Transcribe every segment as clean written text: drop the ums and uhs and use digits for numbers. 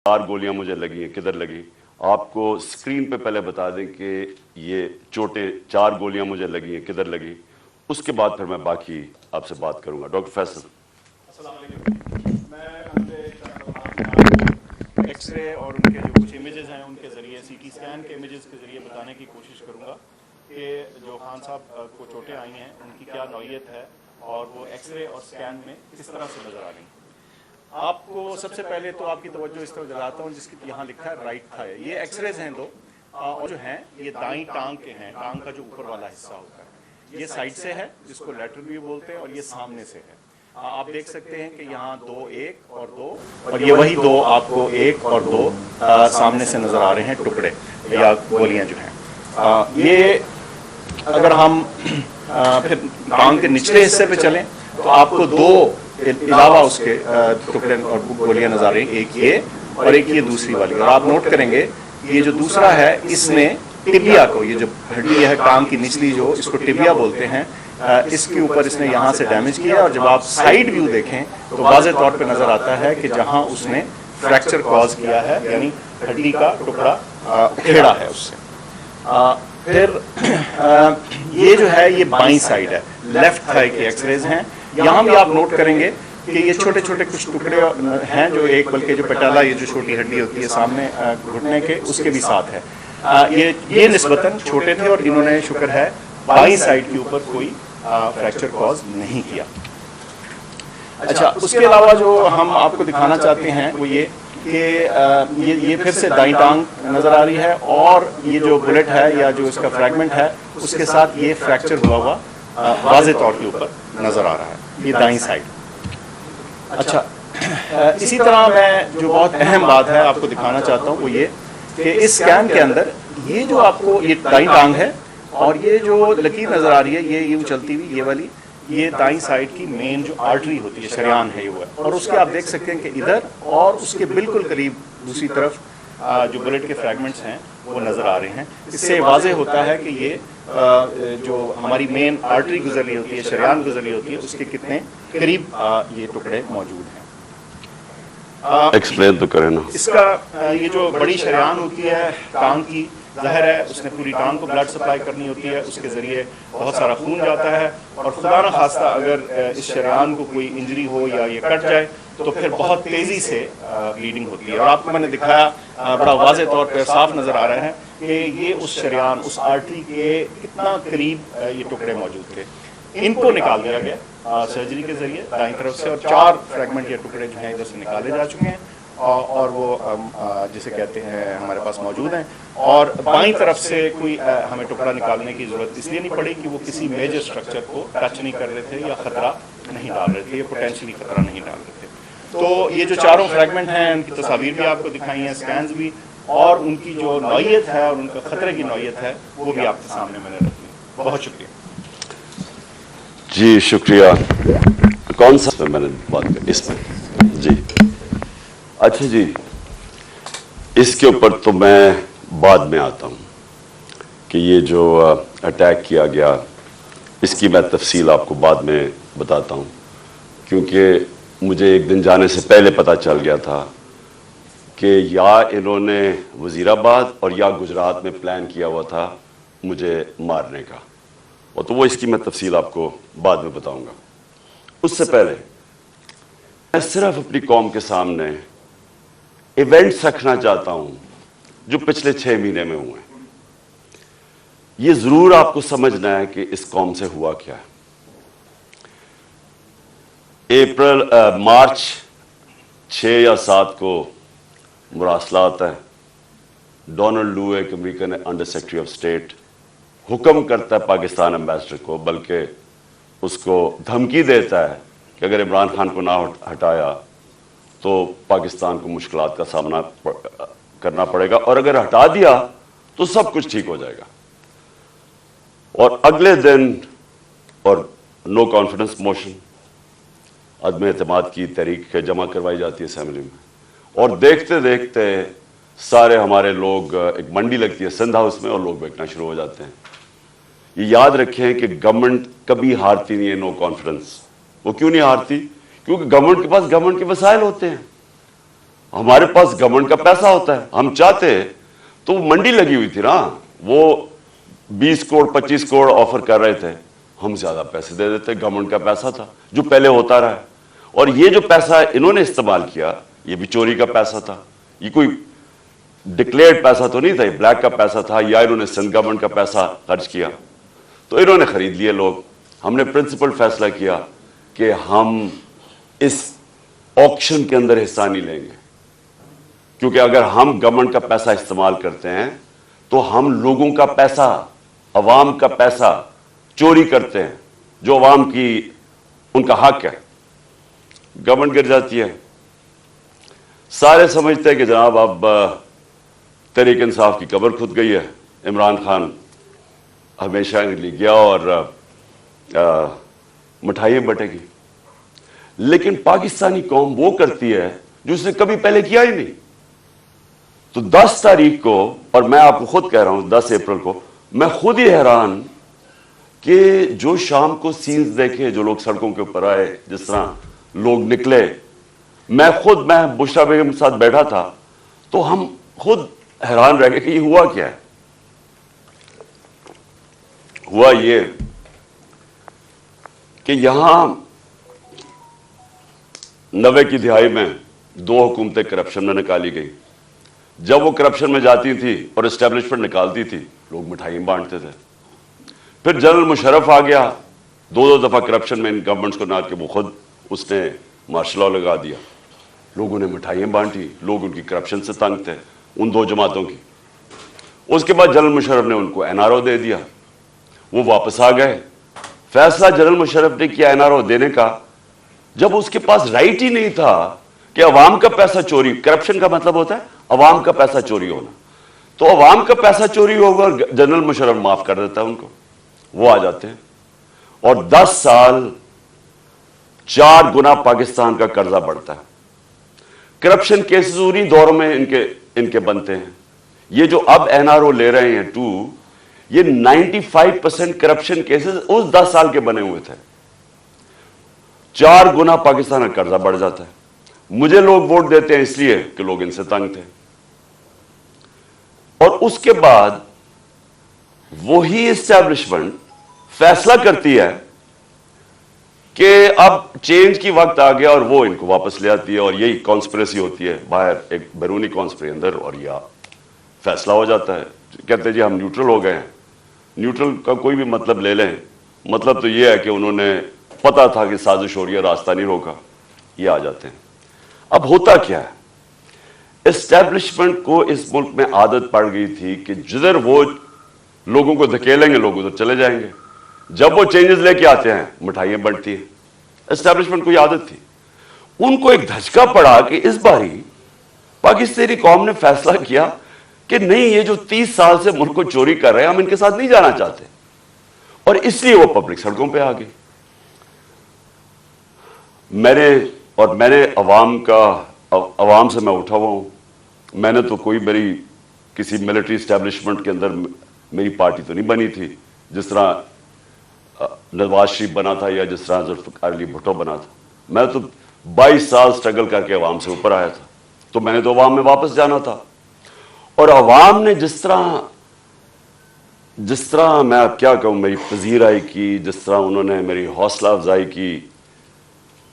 4 گولیاں مجھے لگی ہیں، کدھر لگی؟ آپ کو اسکرین پہ پہلے بتا دیں کہ یہ چوٹیں 4 گولیاں مجھے لگی ہیں، کدھر لگی؟ اس کے بعد پھر میں باقی آپ سے بات کروں گا۔ ڈاکٹر فیصل۔ السلام علیکم۔ میں ایکس رے اور ان کے جو کچھ امیجز ہیں ان کے ذریعے سی ٹی اسکین کے امیجز کے ذریعے بتانے کی کوشش کروں گا کہ جو خان صاحب کو چوٹیں آئی ہیں ان کی کیا نوعیت ہے اور وہ ایکس رے اور اسکین میں کس طرح سے نظر آ رہی ہیں۔ آپ کو سب سے پہلے تو آپ کی توجہ اس طرف دلاتا ہوں جس کی یہاں لکھا ہے رائٹ تھائی۔ یہ ایکس ریز ہیں دو، اور جو ہیں یہ دائیں ٹانگ کے ہیں، ٹانگ کا جو اوپر والا حصہ ہوتا ہے۔ یہ سائڈ سے ہے جس کو لیٹرل ویو بولتے ہیں، اور یہ سامنے سے ہے۔ آپ دیکھ سکتے ہیں کہ یہاں 2 1 اور 2 اور یہ وہی 2 آپ کو 1 اور 2 سامنے سے نظر آ رہے ہیں ٹکڑے یا گولیاں جو ہیں۔ یہ اگر ہم پھر ٹانگ کے نچلے حصے پہ چلیں تو آپ کو 2 علاوہ اس کے ٹکڑے اور گولیاں نظر آ رہی ہیں، ایک یہ اور ایک یہ دوسری والی۔ اور آپ نوٹ کریں گے یہ جو دوسرا ہے اس نے ٹبیا کو، یہ جو ہڈی ہے ٹانگ کی نچلی جو اس کو ٹبیا بولتے ہیں، اس کے اوپر اس نے یہاں سے ڈیمیج کیا، اور جب آپ سائیڈ ویو دیکھیں تو واضح طور پہ نظر آتا ہے کہ جہاں اس نے فریکچر کاز کیا ہے، یعنی ہڈی کا ٹکڑا اکھیڑا ہے اس سے۔ پھر یہ جو ہے یہ بائیں سائیڈ ہے، لیفٹ تھائی کے ایکس ریز ہیں۔ یہاں بھی آپ نوٹ کریں گے کہ یہ چھوٹے چھوٹے کچھ ٹکڑے ہیں جو ایک، بلکہ جو پٹالا یہ جو چھوٹی ہڈی ہوتی ہے سامنے گھٹنے کے اس کے بھی ساتھ ہے۔ یہ نسبتاً چھوٹے تھے اور انہوں نے شکر ہے بائیں سائیڈ کے اوپر کوئی فریکچر کاز نہیں کیا۔ اچھا، اس کے علاوہ جو ہم آپ کو دکھانا چاہتے ہیں وہ یہ کہ یہ پھر سے دائیں ٹانگ نظر آ رہی ہے، اور یہ جو بلٹ ہے یا جو اس کا فریگمنٹ ہے اس کے ساتھ یہ فریکچر ہوا واضح طور کے اوپر نظر آ رہا ہے، یہ دائیں سائیڈ۔ اچھا، اسی طرح میں جو بہت اہم بات ہے آپ کو دکھانا چاہتا ہوں وہ یہ کہ اس اسکین کے اندر یہ جو آپ کو یہ دائیں ٹانگ ہے اور یہ جو لکیر نظر آ رہی ہے یہ یوں چلتی ہوئی یہ والی، یہ دائیں سائیڈ کی مین جو آرٹری ہوتی ہے، شریان ہے یہ وہ ہے، اور اس کے آپ دیکھ سکتے ہیں کہ ادھر اور اس کے بالکل قریب دوسری طرف جو بلٹ کے فریگمنٹس ہیں وہ نظر آ رہے ہیں۔ اس سے واضح ہوتا ہے کہ یہ جو ہماری مین آرٹری گزر رہی ہوتی ہے، شریان گزر رہی ہوتی ہے، اس کے کتنے قریب یہ ٹکڑے موجود ہیں۔ ایکسپلین تو کریں نا۔ اس کا یہ جو بڑی شریان ہوتی ہے ٹانگ کی، ظاہر ہے اس نے پوری ٹانگ کو بلڈ سپلائی کرنی ہوتی ہے، اس کے ذریعے بہت سارا خون جاتا ہے، اور خدا نہ خواستہ اگر اس شریان کو کوئی انجری ہو یا یہ کٹ جائے تو پھر بہت تیزی سے بلیڈنگ ہوتی ہے۔ اور آپ کو میں نے دکھایا بڑا واضح طور پہ صاف نظر آ رہا ہے کہ یہ اس شریان، اس آرٹری کے کتنا قریب یہ ٹکڑے موجود تھے۔ ان کو نکال دیا گیا سرجری کے ذریعے دائیں طرف سے، اور 4 فریگمنٹ یا ٹکڑے جو ہیں ادھر سے نکالے جا چکے ہیں، اور وہ جسے کہتے ہیں ہمارے پاس موجود ہیں۔ اور بائیں طرف سے کوئی ہمیں ٹکڑا نکالنے کی ضرورت اس لیے نہیں پڑی کہ وہ کسی میجر اسٹرکچر کو ٹچ نہیں کر رہے تھے یا خطرہ نہیں ڈال رہے تھے، یا پوٹینشلی خطرہ نہیں ڈال رہے تھے۔ تو یہ جو 4 فریگمنٹ ہیں ان کی تصاویر بھی آپ کو دکھائی ہیں، اسکینز بھی، اور ان کی جو نوعیت ہے اور ان کا خطرے کی نوعیت ہے وہ بھی آپ کے سامنے میں نے رکھی ہے۔ بہت شکریہ۔ جی شکریہ۔ کون سا میں نے بات کی اس میں؟ جی اچھا جی، اس کے اوپر تو میں بعد میں آتا ہوں کہ یہ جو اٹیک کیا گیا اس کی میں تفصیل آپ کو بعد میں بتاتا ہوں، کیونکہ مجھے ایک دن جانے سے پہلے پتہ چل گیا تھا کہ یا انہوں نے وزیر آباد اور یا گجرات میں پلان کیا ہوا تھا مجھے مارنے کا، اور تو وہ اس کی میں تفصیل آپ کو بعد میں بتاؤں گا۔ اس سے پہلے میں صرف اپنی قوم کے سامنے ایونٹس رکھنا چاہتا ہوں جو پچھلے 6 مہینے میں ہوئے ہیں۔ یہ ضرور آپ کو سمجھنا ہے کہ اس قوم سے ہوا کیا ہے۔ مارچ 6 یا 7 کو مراسلات ہے، ڈونلڈ لو ایک American under secretary of state حکم کرتا ہے پاکستان امبیسڈر کو، بلکہ اس کو دھمکی دیتا ہے کہ اگر عمران خان کو نہ ہٹایا تو پاکستان کو مشکلات کا سامنا کرنا پڑے گا، اور اگر ہٹا دیا تو سب کچھ ٹھیک ہو جائے گا۔ اور اگلے دن اور نو کانفیڈنس موشن، عدم اعتماد کی تحریک جمع کروائی جاتی ہے اسمبلی میں، اور دیکھتے دیکھتے سارے ہمارے لوگ، ایک منڈی لگتی ہے سندھ ہاؤس میں، اور لوگ بیٹھنا شروع ہو جاتے ہیں۔ یہ یاد رکھیں کہ گورنمنٹ کبھی ہارتی نہیں ہے نو کانفیڈنس۔ وہ کیوں نہیں ہارتی؟ کیونکہ گورنمنٹ کے پاس گورنمنٹ کے وسائل ہوتے ہیں۔ ہمارے پاس گورنمنٹ کا پیسہ ہوتا ہے, ہم چاہتے تو منڈی لگی ہوئی تھی نا, وہ 20 کروڑ 25 کروڑ آفر کر رہے تھے, ہم زیادہ پیسے دے دیتے, گورنمنٹ کا پیسہ تھا جو پہلے ہوتا رہا ہے. اور یہ جو پیسہ انہوں نے استعمال کیا یہ بھی چوری کا پیسہ تھا, یہ کوئی ڈکلیئرڈ پیسہ تو نہیں تھا, یہ بلیک کا پیسہ تھا, یا انہوں نے سندھ گورنمنٹ کا پیسہ خرچ کیا تو انہوں نے خرید لیے لوگ. ہم نے پرنسپل فیصلہ کیا کہ ہم اس آکشن کے اندر حصہ نہیں لیں گے, کیونکہ اگر ہم گورنمنٹ کا پیسہ استعمال کرتے ہیں تو ہم لوگوں کا پیسہ, عوام کا پیسہ چوری کرتے ہیں جو عوام کی ان کا حق ہے. گورنمنٹ گر جاتی ہے. سارے سمجھتے ہیں کہ جناب اب تحریک انصاف کی قبر کھود گئی ہے, عمران خان ہمیشہ کے لیے گیا اور مٹھائیاں بٹے گی. لیکن پاکستانی قوم وہ کرتی ہے جو اس نے کبھی پہلے کیا ہی نہیں. تو 10 تاریخ کو, اور میں آپ کو خود کہہ رہا ہوں 10 اپریل کو, میں خود ہی حیران کہ جو شام کو سینز دیکھے, جو لوگ سڑکوں کے اوپر آئے, جس طرح لوگ نکلے, میں بشرا بیگم کے ساتھ بیٹھا تھا تو ہم خود حیران رہ گئے کہ یہ ہوا کیا ہے. ہوا یہ کہ یہاں 90 کی دہائی میں 2 حکومتیں کرپشن میں نکالی گئی. جب وہ کرپشن میں جاتی تھی اور اسٹیبلشمنٹ نکالتی تھی, لوگ مٹھائیاں بانٹتے تھے. پھر جنرل مشرف آ گیا, 2 دفعہ کرپشن میں ان گورنمنٹس کو نہ کہ وہ خود اس نے مارشل لا لگا دیا. لوگوں نے مٹھائیاں بانٹی, لوگ ان کی کرپشن سے تنگ تھے, ان 2 جماعتوں کی. اس کے بعد جنرل مشرف نے ان کو NRO دے دیا, وہ واپس آ گئے. فیصلہ جنرل مشرف نے کیا NRO دینے کا, جب اس کے پاس رائٹ ہی نہیں تھا کہ عوام کا پیسہ چوری, کرپشن کا مطلب ہوتا ہے عوام کا پیسہ چوری ہونا, تو عوام کا پیسہ چوری ہوگا اور جنرل مشرف معاف کر دیتا ہے ان کو. وہ آ جاتے ہیں اور 10 سال 4 گنا پاکستان کا قرضہ بڑھتا ہے. کرپشن کیسز انہی دوروں میں ان کے بنتے ہیں. یہ جو اب NRO لے رہے ہیں 2, یہ 95% کرپشن کیسز اس 10 سال کے بنے ہوئے تھے. 4 گنا پاکستان کا قرضہ بڑھ جاتا ہے. مجھے لوگ ووٹ دیتے ہیں اس لیے کہ لوگ ان سے تنگ تھے. اور اس کے بعد وہی اسٹیبلشمنٹ فیصلہ کرتی ہے کہ اب چینج کی وقت آ گیا اور وہ ان کو واپس لے آتی ہے, اور یہی کانسپریسی ہوتی ہے باہر, ایک بیرونی کانسپریسی اندر, اور یہ فیصلہ ہو جاتا ہے. کہتے ہیں جی ہم نیوٹرل ہو گئے ہیں. نیوٹرل کا کوئی بھی مطلب لے لیں, مطلب تو یہ ہے کہ انہوں نے پتا تھا کہ سازش ہو رہی ہے, راستہ نہیں روکا, یہ آ جاتے ہیں. اب ہوتا کیا ہے, اسٹیبلشمنٹ کو اس ملک میں عادت پڑ گئی تھی کہ جدھر وہ لوگوں کو دھکیلیں گے لوگ ادھر چلے جائیں گے. جب وہ چینجز لے کے آتے ہیں مٹھائیاں بنتی ہیں. اسٹیبلشمنٹ کو یہ عادت تھی. ان کو ایک دھچکا پڑا کہ اس باری پاکستانی قوم نے فیصلہ کیا کہ نہیں, یہ جو 30 سال سے ملک کو چوری کر رہے ہیں ہم ان کے ساتھ نہیں جانا چاہتے, اور اس لیے وہ پبلک سڑکوں پہ آ گئی. میں نے عوام سے میں اٹھا ہوا ہوں. میں نے تو میری کسی ملٹری اسٹیبلشمنٹ کے اندر میری پارٹی تو نہیں بنی تھی جس طرح نواز شریف بنا تھا یا جس طرح ذوالفقار علی بھٹو بنا تھا. میں تو 22 سال سٹرگل کر کے عوام سے اوپر آیا تھا, تو میں نے تو عوام میں واپس جانا تھا. اور عوام نے جس طرح میں اب کیا کہوں, میری پذیرائی کی, جس طرح انہوں نے میری حوصلہ افزائی کی,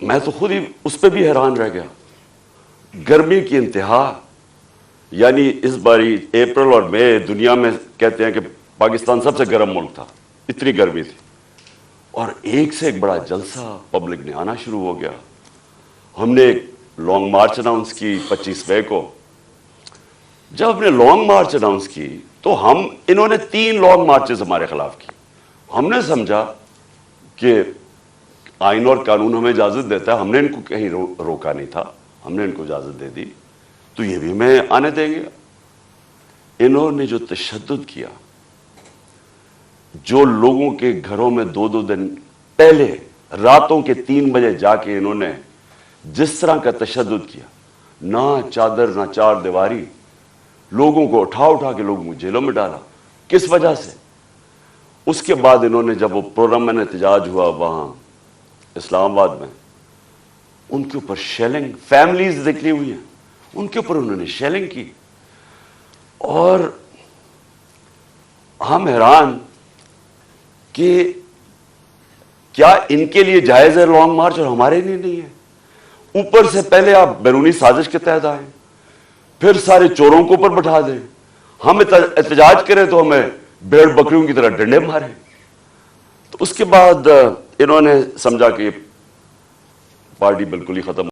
میں تو خود ہی اس پہ بھی حیران رہ گیا. گرمی کی انتہا, یعنی اس باری اپریل اور مئی دنیا میں کہتے ہیں کہ پاکستان سب سے گرم ملک تھا, اتنی گرمی تھی, اور ایک سے ایک بڑا جلسہ پبلک نے آنا شروع ہو گیا. ہم نے ایک لانگ مارچ اناؤنس کی 25 مئی کو. جب ہم نے لانگ مارچ اناؤنس کی تو انہوں نے 3 لانگ مارچز ہمارے خلاف کی. ہم نے سمجھا کہ آئین اور قانون ہمیں اجازت دیتا ہے, ہم نے ان کو کہیں روکا نہیں تھا, ہم نے ان کو اجازت دے دی, تو یہ بھی ہمیں آنے دیں گے. انہوں نے جو تشدد کیا, جو لوگوں کے گھروں میں 2 دن پہلے راتوں کے 3 بجے جا کے انہوں نے جس طرح کا تشدد کیا, نہ چادر نہ چار دیواری, لوگوں کو اٹھا کے لوگوں کو جیلوں میں ڈالا. کس وجہ سے؟ اس کے بعد انہوں نے جب وہ پرامن احتجاج ہوا وہاں اسلام آباد میں, ان کے اوپر شیلنگ, فیملیز نکلی ہوئی ہیں, ان کے اوپر انہوں نے شیلنگ کی. اور ہم حیران کہ کیا ان کے لیے جائز ہے لانگ مارچ اور ہمارے لیے نہیں ہے. اوپر سے پہلے آپ بیرونی سازش کے تحت آئیں, پھر سارے چوروں کو اوپر بٹھا دیں, ہم احتجاج کریں تو ہمیں بھیڑ بکریوں کی طرح ڈنڈے ماریں. تو اس کے بعد انہوں نے سمجھا کہ پارٹی بالکل ہی ختم